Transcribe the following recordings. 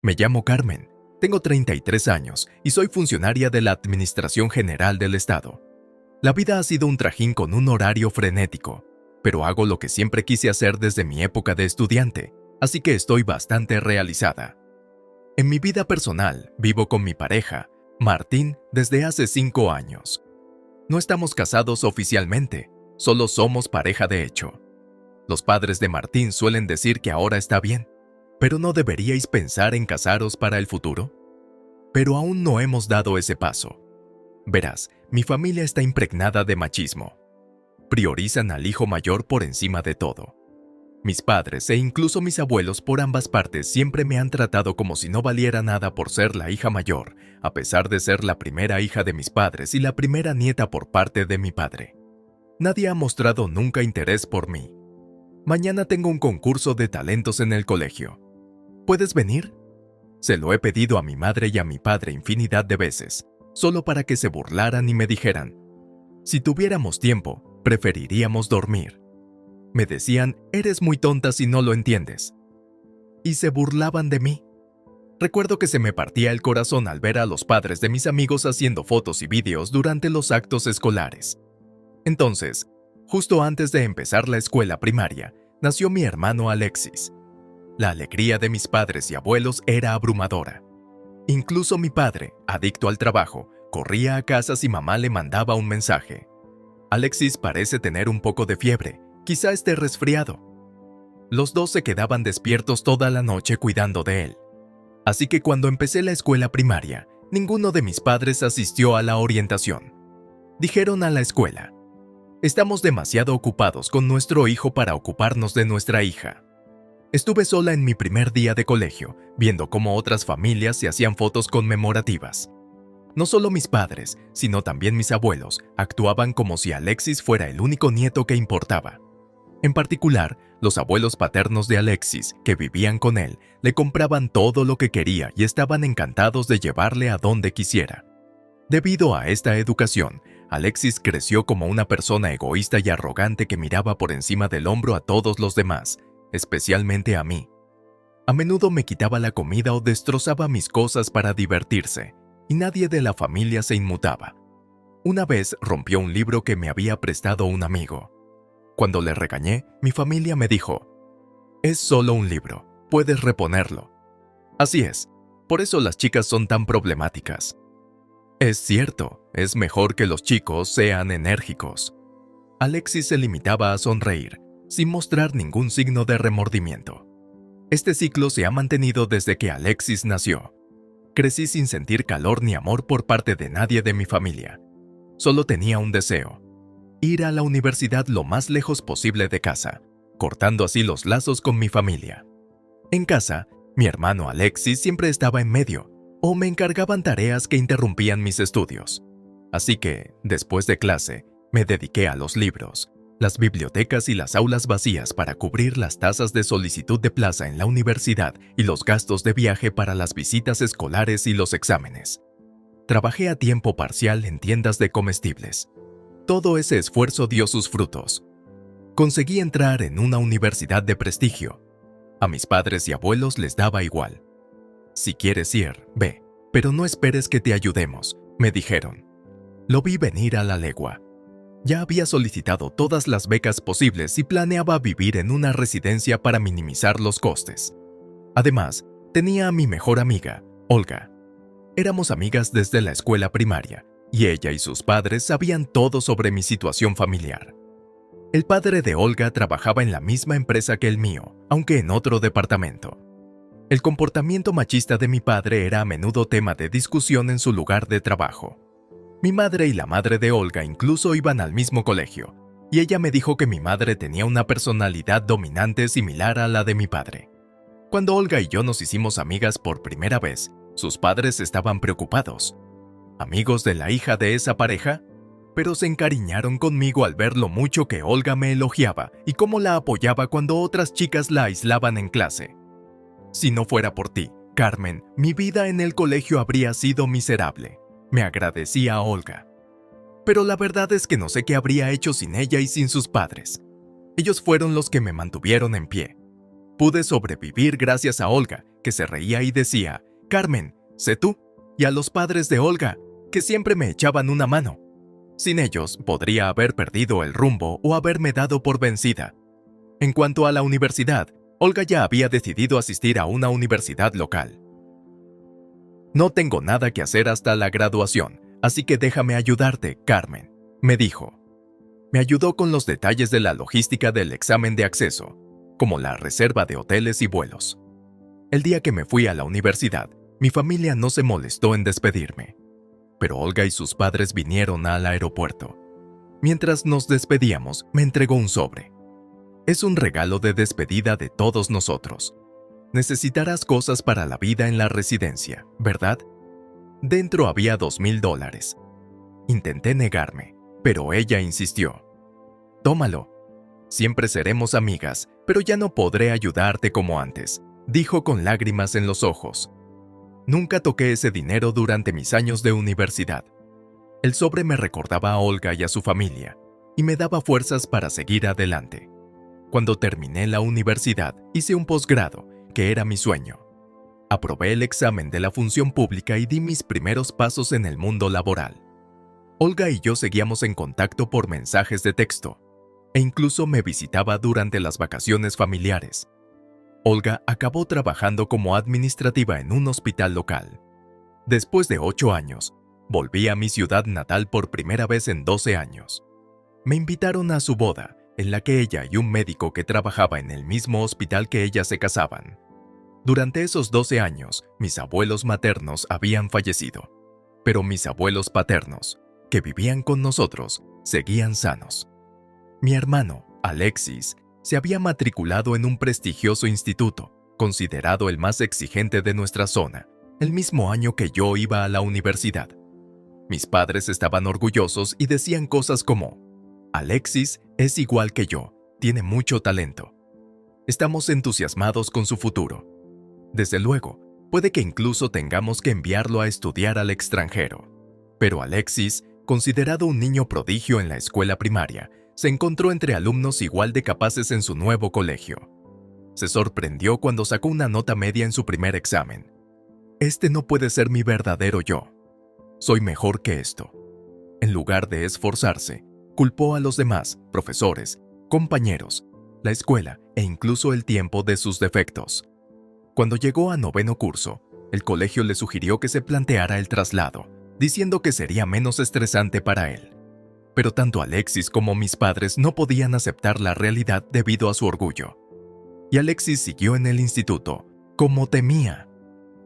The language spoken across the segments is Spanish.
Me llamo Carmen, tengo 33 años y soy funcionaria de la Administración General del Estado. La vida ha sido un trajín con un horario frenético, pero hago lo que siempre quise hacer desde mi época de estudiante, así que estoy bastante realizada. En mi vida personal, vivo con mi pareja, Martín, desde hace 5 años. No estamos casados oficialmente, solo somos pareja de hecho. Los padres de Martín suelen decir que ahora está bien, pero ¿no deberíais pensar en casaros para el futuro? Pero aún no hemos dado ese paso. Verás, mi familia está impregnada de machismo. Priorizan al hijo mayor por encima de todo. Mis padres e incluso mis abuelos por ambas partes siempre me han tratado como si no valiera nada por ser la hija mayor, a pesar de ser la primera hija de mis padres y la primera nieta por parte de mi padre. Nadie ha mostrado nunca interés por mí. Mañana tengo un concurso de talentos en el colegio. ¿Puedes venir? Se lo he pedido a mi madre y a mi padre infinidad de veces, solo para que se burlaran y me dijeran, si tuviéramos tiempo, preferiríamos dormir. Me decían, eres muy tonta si no lo entiendes. Y se burlaban de mí. Recuerdo que se me partía el corazón al ver a los padres de mis amigos haciendo fotos y vídeos durante los actos escolares. Entonces, justo antes de empezar la escuela primaria, nació mi hermano Alexis. La alegría de mis padres y abuelos era abrumadora. Incluso mi padre, adicto al trabajo, corría a casa si mamá le mandaba un mensaje. Alexis parece tener un poco de fiebre, quizá esté resfriado. Los dos se quedaban despiertos toda la noche cuidando de él. Así que cuando empecé la escuela primaria, ninguno de mis padres asistió a la orientación. Dijeron a la escuela, estamos demasiado ocupados con nuestro hijo para ocuparnos de nuestra hija. Estuve sola en mi primer día de colegio, viendo cómo otras familias se hacían fotos conmemorativas. No solo mis padres, sino también mis abuelos, actuaban como si Alexis fuera el único nieto que importaba. En particular, los abuelos paternos de Alexis, que vivían con él, le compraban todo lo que quería y estaban encantados de llevarle a donde quisiera. Debido a esta educación, Alexis creció como una persona egoísta y arrogante que miraba por encima del hombro a todos los demás, especialmente a mí. A menudo me quitaba la comida o destrozaba mis cosas para divertirse, y nadie de la familia se inmutaba. Una vez rompió un libro que me había prestado un amigo. Cuando le regañé, mi familia me dijo, es solo un libro, puedes reponerlo. Así es, por eso las chicas son tan problemáticas. Es cierto, es mejor que los chicos sean enérgicos. Alexis se limitaba a sonreír, sin mostrar ningún signo de remordimiento. Este ciclo se ha mantenido desde que Alexis nació. Crecí sin sentir calor ni amor por parte de nadie de mi familia. Solo tenía un deseo: ir a la universidad lo más lejos posible de casa, cortando así los lazos con mi familia. En casa, mi hermano Alexis siempre estaba en medio, o me encargaban tareas que interrumpían mis estudios. Así que, después de clase, me dediqué a los libros, las bibliotecas y las aulas vacías para cubrir las tasas de solicitud de plaza en la universidad y los gastos de viaje para las visitas escolares y los exámenes. Trabajé a tiempo parcial en tiendas de comestibles. Todo ese esfuerzo dio sus frutos. Conseguí entrar en una universidad de prestigio. A mis padres y abuelos les daba igual. Si quieres ir, ve, pero no esperes que te ayudemos, me dijeron. Lo vi venir a la legua. Ya había solicitado todas las becas posibles y planeaba vivir en una residencia para minimizar los costes. Además, tenía a mi mejor amiga, Olga. Éramos amigas desde la escuela primaria, y ella y sus padres sabían todo sobre mi situación familiar. El padre de Olga trabajaba en la misma empresa que el mío, aunque en otro departamento. El comportamiento machista de mi padre era a menudo tema de discusión en su lugar de trabajo. Mi madre y la madre de Olga incluso iban al mismo colegio, y ella me dijo que mi madre tenía una personalidad dominante similar a la de mi padre. Cuando Olga y yo nos hicimos amigas por primera vez, sus padres estaban preocupados. ¿Amigos de la hija de esa pareja? Pero se encariñaron conmigo al ver lo mucho que Olga me elogiaba y cómo la apoyaba cuando otras chicas la aislaban en clase. Si no fuera por ti, Carmen, mi vida en el colegio habría sido miserable. Me agradecía a Olga. Pero la verdad es que no sé qué habría hecho sin ella y sin sus padres. Ellos fueron los que me mantuvieron en pie. Pude sobrevivir gracias a Olga, que se reía y decía, Carmen, sé tú, y a los padres de Olga, que siempre me echaban una mano. Sin ellos, podría haber perdido el rumbo o haberme dado por vencida. En cuanto a la universidad, Olga ya había decidido asistir a una universidad local. No tengo nada que hacer hasta la graduación, así que déjame ayudarte, Carmen, me dijo. Me ayudó con los detalles de la logística del examen de acceso, como la reserva de hoteles y vuelos. El día que me fui a la universidad, mi familia no se molestó en despedirme, pero Olga y sus padres vinieron al aeropuerto. Mientras nos despedíamos, me entregó un sobre. Es un regalo de despedida de todos nosotros. Necesitarás cosas para la vida en la residencia, ¿verdad? Dentro había $2,000. Intenté negarme, pero ella insistió. Tómalo. Siempre seremos amigas, pero ya no podré ayudarte como antes, dijo con lágrimas en los ojos. Nunca toqué ese dinero durante mis años de universidad. El sobre me recordaba a Olga y a su familia, y me daba fuerzas para seguir adelante. Cuando terminé la universidad, hice un posgrado, que era mi sueño. Aprobé el examen de la función pública y di mis primeros pasos en el mundo laboral. Olga y yo seguíamos en contacto por mensajes de texto, e incluso me visitaba durante las vacaciones familiares. Olga acabó trabajando como administrativa en un hospital local. Después de 8 años, volví a mi ciudad natal por primera vez en 12 años. Me invitaron a su boda, en la que ella y un médico que trabajaba en el mismo hospital que ella se casaban. Durante esos 12 años, mis abuelos maternos habían fallecido, pero mis abuelos paternos, que vivían con nosotros, seguían sanos. Mi hermano, Alexis, se había matriculado en un prestigioso instituto, considerado el más exigente de nuestra zona, el mismo año que yo iba a la universidad. Mis padres estaban orgullosos y decían cosas como, Alexis es igual que yo, tiene mucho talento. Estamos entusiasmados con su futuro. Desde luego, puede que incluso tengamos que enviarlo a estudiar al extranjero. Pero Alexis, considerado un niño prodigio en la escuela primaria, se encontró entre alumnos igual de capaces en su nuevo colegio. Se sorprendió cuando sacó una nota media en su primer examen. Este no puede ser mi verdadero yo. Soy mejor que esto. En lugar de esforzarse, culpó a los demás, profesores, compañeros, la escuela e incluso el tiempo de sus defectos. Cuando llegó a 9º curso, el colegio le sugirió que se planteara el traslado, diciendo que sería menos estresante para él. Pero tanto Alexis como mis padres no podían aceptar la realidad debido a su orgullo. Y Alexis siguió en el instituto, como temía.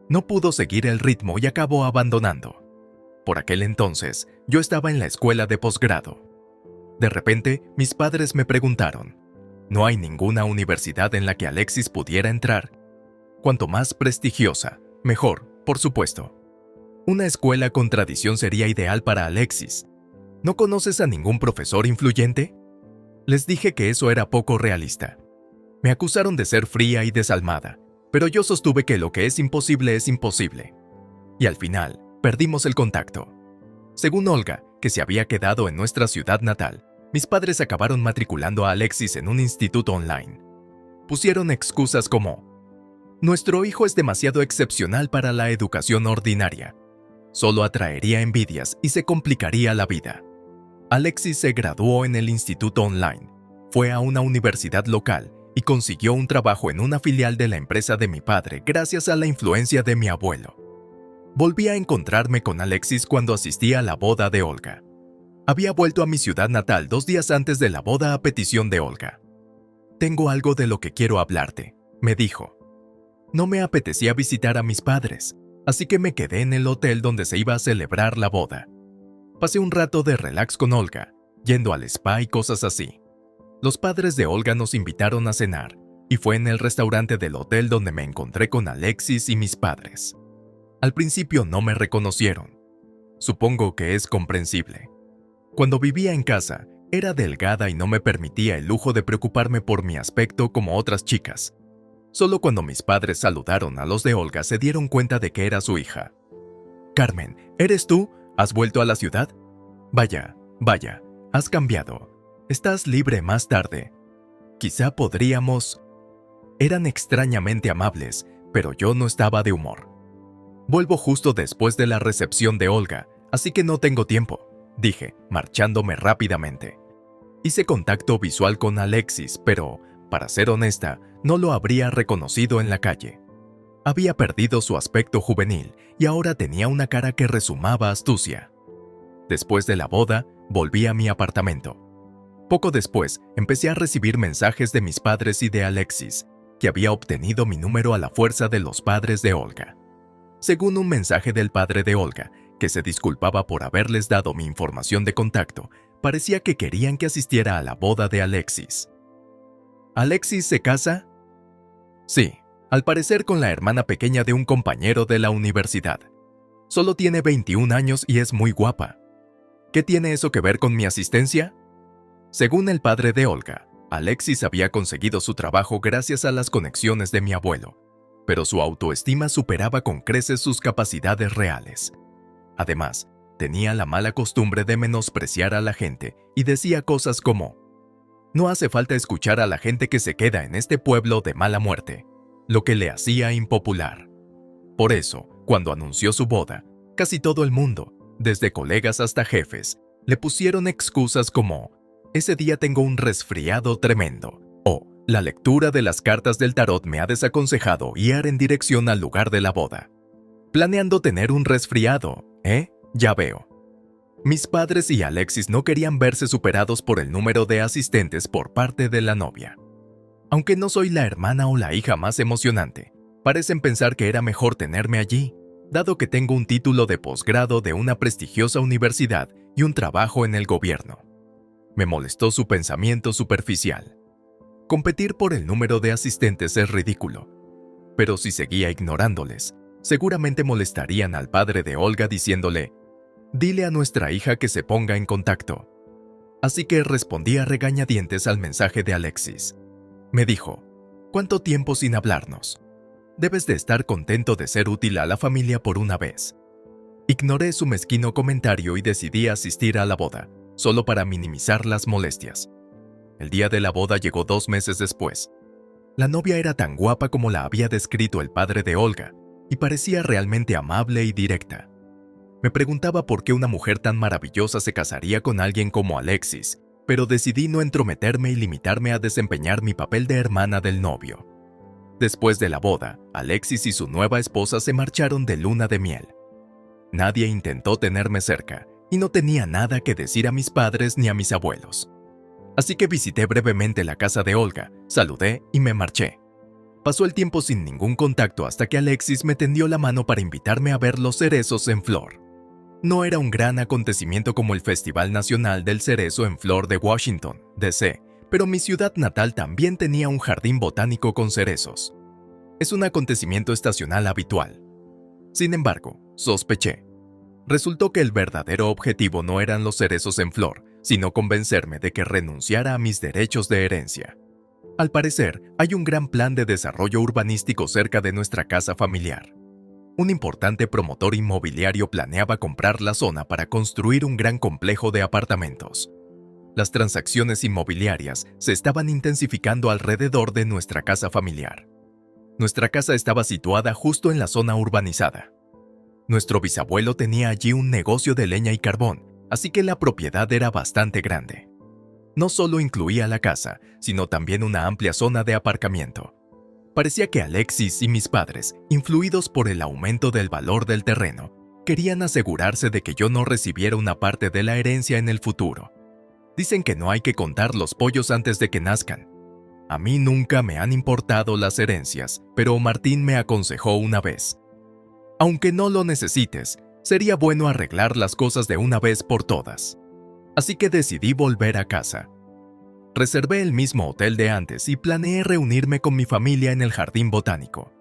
No pudo seguir el ritmo y acabó abandonando. Por aquel entonces, yo estaba en la escuela de posgrado. De repente, mis padres me preguntaron, ¿no hay ninguna universidad en la que Alexis pudiera entrar? Cuanto más prestigiosa, mejor, por supuesto. Una escuela con tradición sería ideal para Alexis. ¿No conoces a ningún profesor influyente? Les dije que eso era poco realista. Me acusaron de ser fría y desalmada, pero yo sostuve que lo que es imposible. Y al final, perdimos el contacto. Según Olga, que se había quedado en nuestra ciudad natal, mis padres acabaron matriculando a Alexis en un instituto online. Pusieron excusas como, nuestro hijo es demasiado excepcional para la educación ordinaria. Solo atraería envidias y se complicaría la vida. Alexis se graduó en el instituto online, fue a una universidad local y consiguió un trabajo en una filial de la empresa de mi padre gracias a la influencia de mi abuelo. Volví a encontrarme con Alexis cuando asistí a la boda de Olga. Había vuelto a mi ciudad natal 2 días antes de la boda a petición de Olga. Tengo algo de lo que quiero hablarte, me dijo. No me apetecía visitar a mis padres, así que me quedé en el hotel donde se iba a celebrar la boda. Pasé un rato de relax con Olga, yendo al spa y cosas así. Los padres de Olga nos invitaron a cenar, y fue en el restaurante del hotel donde me encontré con Alexis y mis padres. Al principio no me reconocieron. Supongo que es comprensible. Cuando vivía en casa, era delgada y no me permitía el lujo de preocuparme por mi aspecto como otras chicas. Solo cuando mis padres saludaron a los de Olga se dieron cuenta de que era su hija. Carmen, ¿eres tú? ¿Has vuelto a la ciudad? Vaya, has cambiado. Estás libre más tarde. Quizá podríamos... Eran extrañamente amables, pero yo no estaba de humor. Vuelvo justo después de la recepción de Olga, así que no tengo tiempo, dije, marchándome rápidamente. Hice contacto visual con Alexis, pero, para ser honesta, no lo habría reconocido en la calle. Había perdido su aspecto juvenil y ahora tenía una cara que rezumaba astucia. Después de la boda, volví a mi apartamento. Poco después, empecé a recibir mensajes de mis padres y de Alexis, que había obtenido mi número a la fuerza de los padres de Olga. Según un mensaje del padre de Olga, que se disculpaba por haberles dado mi información de contacto, parecía que querían que asistiera a la boda de Alexis. ¿Alexis se casa? Sí, al parecer con la hermana pequeña de un compañero de la universidad. Solo tiene 21 años y es muy guapa. ¿Qué tiene eso que ver con mi asistencia? Según el padre de Olga, Alexis había conseguido su trabajo gracias a las conexiones de mi abuelo, pero su autoestima superaba con creces sus capacidades reales. Además, tenía la mala costumbre de menospreciar a la gente y decía cosas como: «No hace falta escuchar a la gente que se queda en este pueblo de mala muerte», lo que le hacía impopular. Por eso, cuando anunció su boda, casi todo el mundo, desde colegas hasta jefes, le pusieron excusas como: «Ese día tengo un resfriado tremendo», o «La lectura de las cartas del tarot me ha desaconsejado ir en dirección al lugar de la boda». Planeando tener un resfriado, ¿eh? Ya veo. Mis padres y Alexis no querían verse superados por el número de asistentes por parte de la novia. Aunque no soy la hermana o la hija más emocionante, parecen pensar que era mejor tenerme allí, dado que tengo un título de posgrado de una prestigiosa universidad y un trabajo en el gobierno. Me molestó su pensamiento superficial. Competir por el número de asistentes es ridículo. Pero si seguía ignorándoles, seguramente molestarían al padre de Olga diciéndole: «Dile a nuestra hija que se ponga en contacto». Así que respondí a regañadientes al mensaje de Alexis. Me dijo: «¿Cuánto tiempo sin hablarnos? Debes de estar contento de ser útil a la familia por una vez». Ignoré su mezquino comentario y decidí asistir a la boda, solo para minimizar las molestias. El día de la boda llegó 2 meses después. La novia era tan guapa como la había descrito el padre de Olga, y parecía realmente amable y directa. Me preguntaba por qué una mujer tan maravillosa se casaría con alguien como Alexis, pero decidí no entrometerme y limitarme a desempeñar mi papel de hermana del novio. Después de la boda, Alexis y su nueva esposa se marcharon de luna de miel. Nadie intentó tenerme cerca, y no tenía nada que decir a mis padres ni a mis abuelos. Así que visité brevemente la casa de Olga, saludé y me marché. Pasó el tiempo sin ningún contacto hasta que Alexis me tendió la mano para invitarme a ver los cerezos en flor. No era un gran acontecimiento como el Festival Nacional del Cerezo en Flor de Washington, D.C., pero mi ciudad natal también tenía un jardín botánico con cerezos. Es un acontecimiento estacional habitual. Sin embargo, sospeché. Resultó que el verdadero objetivo no eran los cerezos en flor, sino convencerme de que renunciara a mis derechos de herencia. Al parecer, hay un gran plan de desarrollo urbanístico cerca de nuestra casa familiar. Un importante promotor inmobiliario planeaba comprar la zona para construir un gran complejo de apartamentos. Las transacciones inmobiliarias se estaban intensificando alrededor de nuestra casa familiar. Nuestra casa estaba situada justo en la zona urbanizada. Nuestro bisabuelo tenía allí un negocio de leña y carbón, así que la propiedad era bastante grande. No solo incluía la casa, sino también una amplia zona de aparcamiento. Parecía que Alexis y mis padres, influidos por el aumento del valor del terreno, querían asegurarse de que yo no recibiera una parte de la herencia en el futuro. Dicen que no hay que contar los pollos antes de que nazcan. A mí nunca me han importado las herencias, pero Martín me aconsejó una vez: aunque no lo necesites, sería bueno arreglar las cosas de una vez por todas. Así que decidí volver a casa. Reservé el mismo hotel de antes y planeé reunirme con mi familia en el jardín botánico.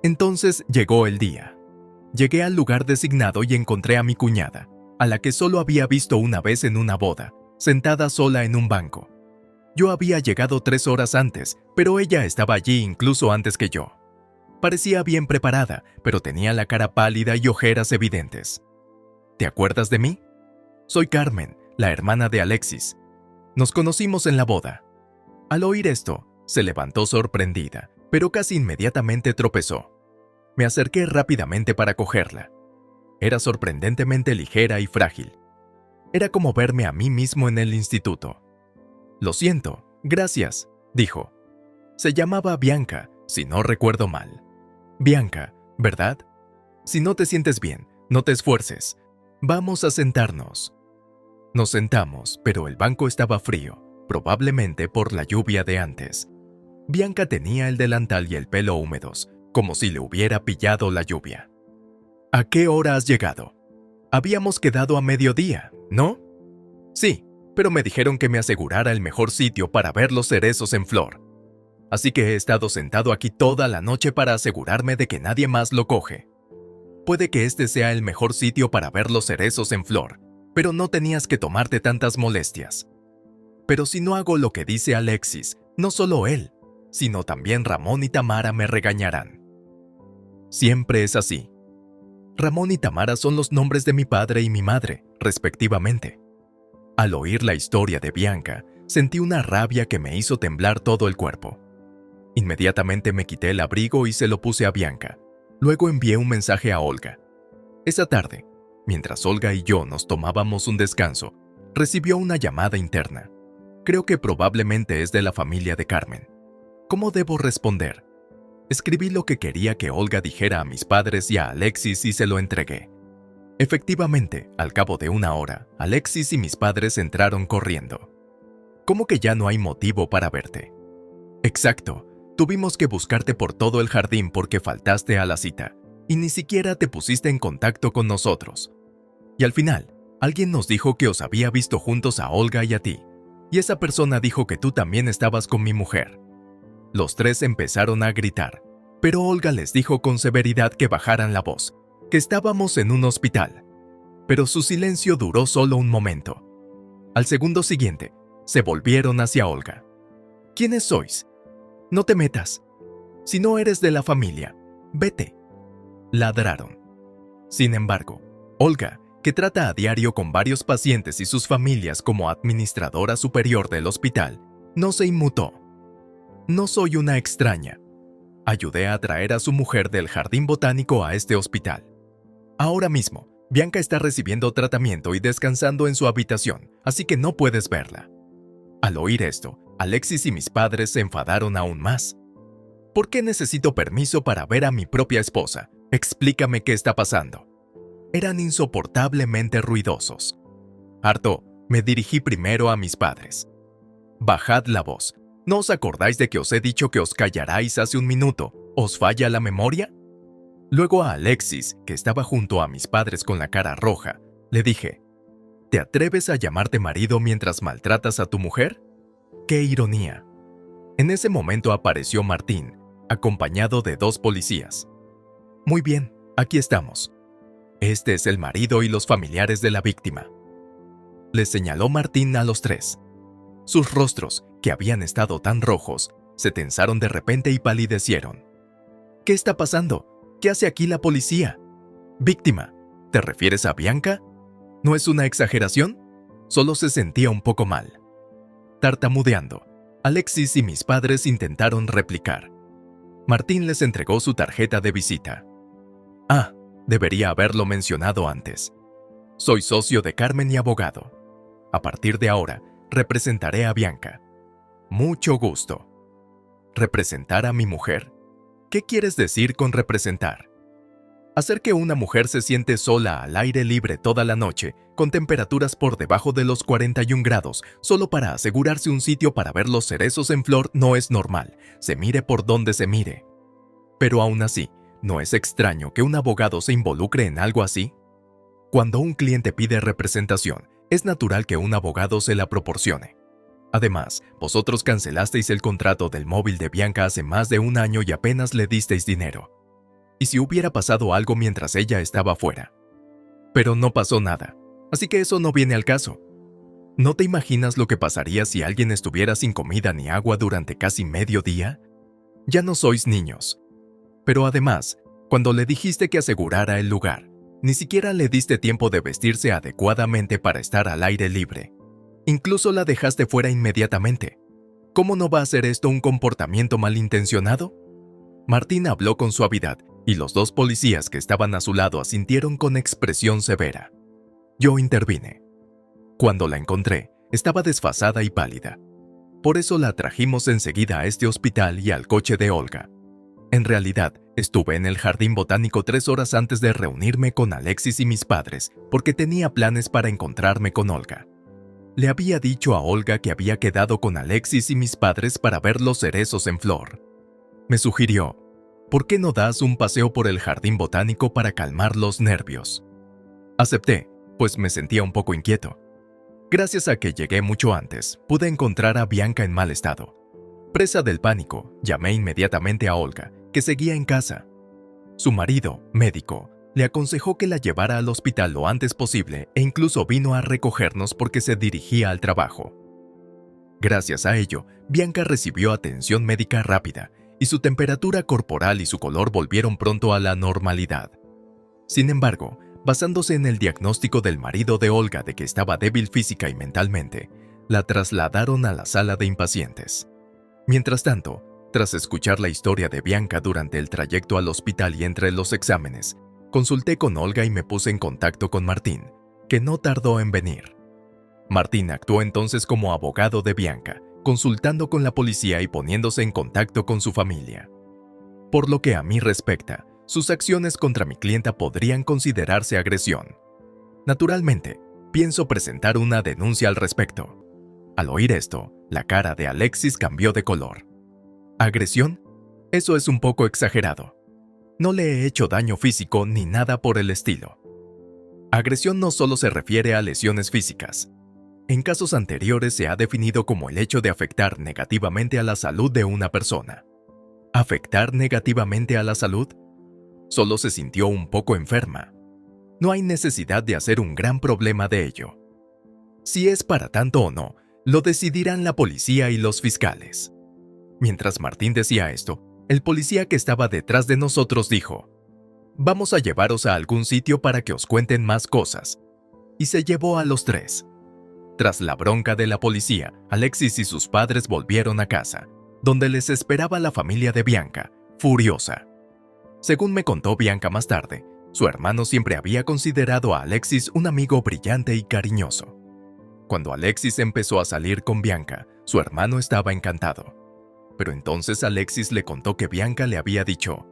Entonces llegó el día. Llegué al lugar designado y encontré a mi cuñada, a la que solo había visto una vez en una boda, sentada sola en un banco. Yo había llegado 3 horas antes, pero ella estaba allí incluso antes que yo. Parecía bien preparada, pero tenía la cara pálida y ojeras evidentes. ¿Te acuerdas de mí? Soy Carmen, la hermana de Alexis. Nos conocimos en la boda. Al oír esto, se levantó sorprendida, pero casi inmediatamente tropezó. Me acerqué rápidamente para cogerla. Era sorprendentemente ligera y frágil. Era como verme a mí mismo en el instituto. «Lo siento, gracias», dijo. Se llamaba Bianca, si no recuerdo mal. Bianca, ¿verdad? Si no te sientes bien, no te esfuerces. Vamos a sentarnos. Nos sentamos, pero el banco estaba frío, probablemente por la lluvia de antes. Bianca tenía el delantal y el pelo húmedos, como si le hubiera pillado la lluvia. «¿A qué hora has llegado?» «Habíamos quedado a mediodía, ¿no?» «Sí, pero me dijeron que me asegurara el mejor sitio para ver los cerezos en flor. Así que he estado sentado aquí toda la noche para asegurarme de que nadie más lo coge. Puede que este sea el mejor sitio para ver los cerezos en flor, pero no tenías que tomarte tantas molestias. Pero si no hago lo que dice Alexis, no solo él, sino también Ramón y Tamara me regañarán». Siempre es así. Ramón y Tamara son los nombres de mi padre y mi madre, respectivamente. Al oír la historia de Bianca, sentí una rabia que me hizo temblar todo el cuerpo. Inmediatamente me quité el abrigo y se lo puse a Bianca. Luego envié un mensaje a Olga. Esa tarde, mientras Olga y yo nos tomábamos un descanso, recibió una llamada interna. Creo que probablemente es de la familia de Carmen. ¿Cómo debo responder? Escribí lo que quería que Olga dijera a mis padres y a Alexis y se lo entregué. Efectivamente, al cabo de una hora, Alexis y mis padres entraron corriendo. «¿Cómo que ya no hay motivo para verte?» «Exacto. Tuvimos que buscarte por todo el jardín porque faltaste a la cita, y ni siquiera te pusiste en contacto con nosotros. Y al final, alguien nos dijo que os había visto juntos a Olga y a ti, y esa persona dijo que tú también estabas con mi mujer». Los tres empezaron a gritar, pero Olga les dijo con severidad que bajaran la voz, que estábamos en un hospital. Pero su silencio duró solo un momento. Al segundo siguiente, se volvieron hacia Olga. «¿Quiénes sois? No te metas. Si no eres de la familia, vete», ladraron. Sin embargo, Olga, que trata a diario con varios pacientes y sus familias como administradora superior del hospital, no se inmutó. «No soy una extraña. Ayudé a traer a su mujer del jardín botánico a este hospital. Ahora mismo, Bianca está recibiendo tratamiento y descansando en su habitación, así que no puedes verla». Al oír esto, Alexis y mis padres se enfadaron aún más. «¿Por qué necesito permiso para ver a mi propia esposa? Explícame qué está pasando». Eran insoportablemente ruidosos. Harto, me dirigí primero a mis padres. «Bajad la voz. ¿No os acordáis de que os he dicho que os callaráis hace un minuto? ¿Os falla la memoria?». Luego a Alexis, que estaba junto a mis padres con la cara roja, le dije: «¿Te atreves a llamarte marido mientras maltratas a tu mujer?». ¡Qué ironía! En ese momento apareció Martín, acompañado de 2 policías. «Muy bien, aquí estamos. Este es el marido y los familiares de la víctima», les señaló Martín a los 3. Sus rostros, que habían estado tan rojos, se tensaron de repente y palidecieron. «¿Qué está pasando? ¿Qué hace aquí la policía?». «Víctima, ¿te refieres a Bianca? ¿No es una exageración? Solo se sentía un poco mal». Tartamudeando, Alexis y mis padres intentaron replicar. Martín les entregó su tarjeta de visita. «Ah, debería haberlo mencionado antes. Soy socio de Carmen y abogado. A partir de ahora, representaré a Bianca. Mucho gusto». ¿Representar a mi mujer? ¿Qué quieres decir con representar? Hacer que una mujer se siente sola al aire libre toda la noche, con temperaturas por debajo de los 41 grados, solo para asegurarse un sitio para ver los cerezos en flor no es normal, se mire por donde se mire. Pero aún así, ¿no es extraño que un abogado se involucre en algo así? Cuando un cliente pide representación, es natural que un abogado se la proporcione. Además, vosotros cancelasteis el contrato del móvil de Bianca hace más de un año y apenas le disteis dinero. ¿Y si hubiera pasado algo mientras ella estaba fuera? Pero no pasó nada, así que eso no viene al caso. ¿No te imaginas lo que pasaría si alguien estuviera sin comida ni agua durante casi medio día? Ya no sois niños. Pero además, cuando le dijiste que asegurara el lugar, ni siquiera le diste tiempo de vestirse adecuadamente para estar al aire libre. Incluso la dejaste fuera inmediatamente. ¿Cómo no va a ser esto un comportamiento malintencionado? Martín habló con suavidad y los dos policías que estaban a su lado asintieron con expresión severa. Yo intervine. Cuando la encontré, estaba desfasada y pálida. Por eso la trajimos enseguida a este hospital y al coche de Olga. En realidad, estuve en el jardín botánico 3 horas antes de reunirme con Alexis y mis padres, porque tenía planes para encontrarme con Olga. Le había dicho a Olga que había quedado con Alexis y mis padres para ver los cerezos en flor. Me sugirió, ¿por qué no das un paseo por el jardín botánico para calmar los nervios? Acepté, pues me sentía un poco inquieto. Gracias a que llegué mucho antes, pude encontrar a Bianca en mal estado. Presa del pánico, llamé inmediatamente a Olga, que seguía en casa. Su marido, médico, le aconsejó que la llevara al hospital lo antes posible e incluso vino a recogernos porque se dirigía al trabajo. Gracias a ello, Bianca recibió atención médica rápida y su temperatura corporal y su color volvieron pronto a la normalidad. Sin embargo, basándose en el diagnóstico del marido de Olga de que estaba débil física y mentalmente, la trasladaron a la sala de impacientes. Mientras tanto, tras escuchar la historia de Bianca durante el trayecto al hospital y entre los exámenes, consulté con Olga y me puse en contacto con Martín, que no tardó en venir. Martín actuó entonces como abogado de Bianca, consultando con la policía y poniéndose en contacto con su familia. Por lo que a mí respecta, sus acciones contra mi clienta podrían considerarse agresión. Naturalmente, pienso presentar una denuncia al respecto. Al oír esto, la cara de Alexis cambió de color. ¿Agresión? Eso es un poco exagerado. No le he hecho daño físico ni nada por el estilo. Agresión no solo se refiere a lesiones físicas. En casos anteriores se ha definido como el hecho de afectar negativamente a la salud de una persona. ¿Afectar negativamente a la salud? Solo se sintió un poco enferma. No hay necesidad de hacer un gran problema de ello. Si es para tanto o no, lo decidirán la policía y los fiscales. Mientras Martín decía esto, el policía que estaba detrás de nosotros dijo: «Vamos a llevaros a algún sitio para que os cuenten más cosas». Y se llevó a los tres. Tras la bronca de la policía, Alexis y sus padres volvieron a casa, donde les esperaba la familia de Bianca, furiosa. Según me contó Bianca más tarde, su hermano siempre había considerado a Alexis un amigo brillante y cariñoso. Cuando Alexis empezó a salir con Bianca, su hermano estaba encantado. Pero entonces Alexis le contó que Bianca le había dicho: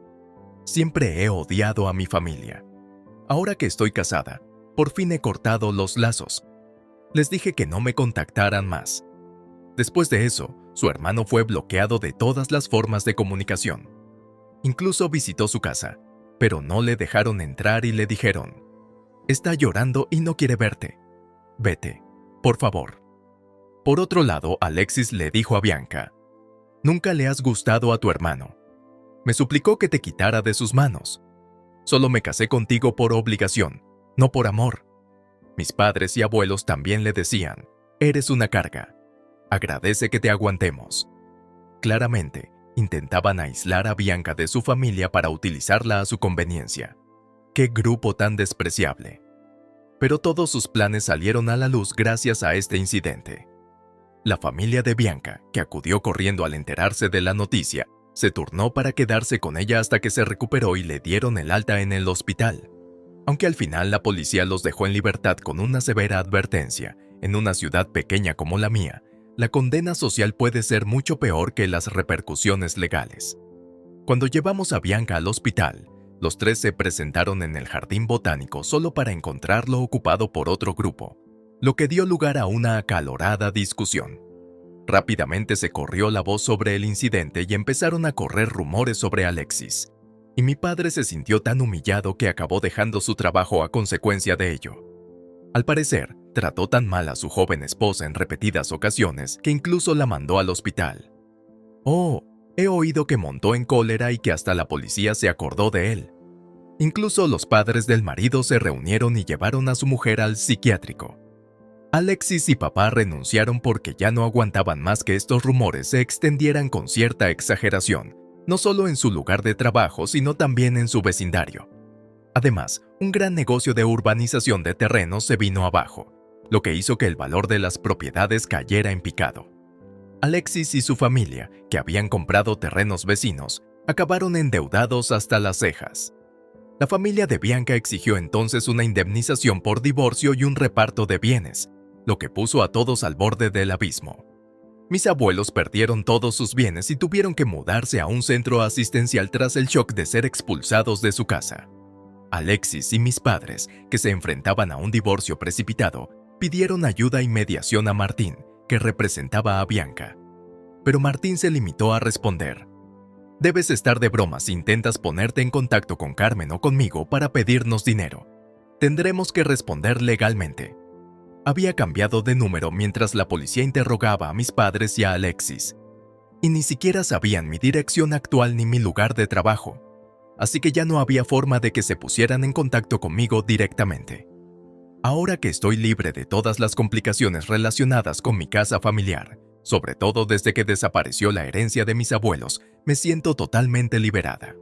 «Siempre he odiado a mi familia. Ahora que estoy casada, por fin he cortado los lazos. Les dije que no me contactaran más». Después de eso, su hermano fue bloqueado de todas las formas de comunicación. Incluso visitó su casa, pero no le dejaron entrar y le dijeron: «Está llorando y no quiere verte. Vete, por favor». Por otro lado, Alexis le dijo a Bianca: «Nunca le has gustado a tu hermano. Me suplicó que te quitara de sus manos. Solo me casé contigo por obligación, no por amor. Mis padres y abuelos también le decían: eres una carga. Agradece que te aguantemos». Claramente, intentaban aislar a Bianca de su familia para utilizarla a su conveniencia. ¡Qué grupo tan despreciable! Pero todos sus planes salieron a la luz gracias a este incidente. La familia de Bianca, que acudió corriendo al enterarse de la noticia, se turnó para quedarse con ella hasta que se recuperó y le dieron el alta en el hospital. Aunque al final la policía los dejó en libertad con una severa advertencia, en una ciudad pequeña como la mía, la condena social puede ser mucho peor que las repercusiones legales. Cuando llevamos a Bianca al hospital, los tres se presentaron en el jardín botánico solo para encontrarlo ocupado por otro grupo, lo que dio lugar a una acalorada discusión. Rápidamente se corrió la voz sobre el incidente y empezaron a correr rumores sobre Alexis, y mi padre se sintió tan humillado que acabó dejando su trabajo a consecuencia de ello. Al parecer, trató tan mal a su joven esposa en repetidas ocasiones que incluso la mandó al hospital. Oh, he oído que montó en cólera y que hasta la policía se acordó de él. Incluso los padres del marido se reunieron y llevaron a su mujer al psiquiátrico. Alexis y papá renunciaron porque ya no aguantaban más que estos rumores se extendieran con cierta exageración, no solo en su lugar de trabajo, sino también en su vecindario. Además, un gran negocio de urbanización de terrenos se vino abajo, lo que hizo que el valor de las propiedades cayera en picado. Alexis y su familia, que habían comprado terrenos vecinos, acabaron endeudados hasta las cejas. La familia de Bianca exigió entonces una indemnización por divorcio y un reparto de bienes, lo que puso a todos al borde del abismo. Mis abuelos perdieron todos sus bienes y tuvieron que mudarse a un centro asistencial tras el shock de ser expulsados de su casa. Alexis y mis padres, que se enfrentaban a un divorcio precipitado, pidieron ayuda y mediación a Martín, que representaba a Bianca. Pero Martín se limitó a responder: «Debes estar de broma si intentas ponerte en contacto con Carmen o conmigo para pedirnos dinero. Tendremos que responder legalmente». Había cambiado de número mientras la policía interrogaba a mis padres y a Alexis, y ni siquiera sabían mi dirección actual ni mi lugar de trabajo, así que ya no había forma de que se pusieran en contacto conmigo directamente. Ahora que estoy libre de todas las complicaciones relacionadas con mi casa familiar, sobre todo desde que desapareció la herencia de mis abuelos, me siento totalmente liberada.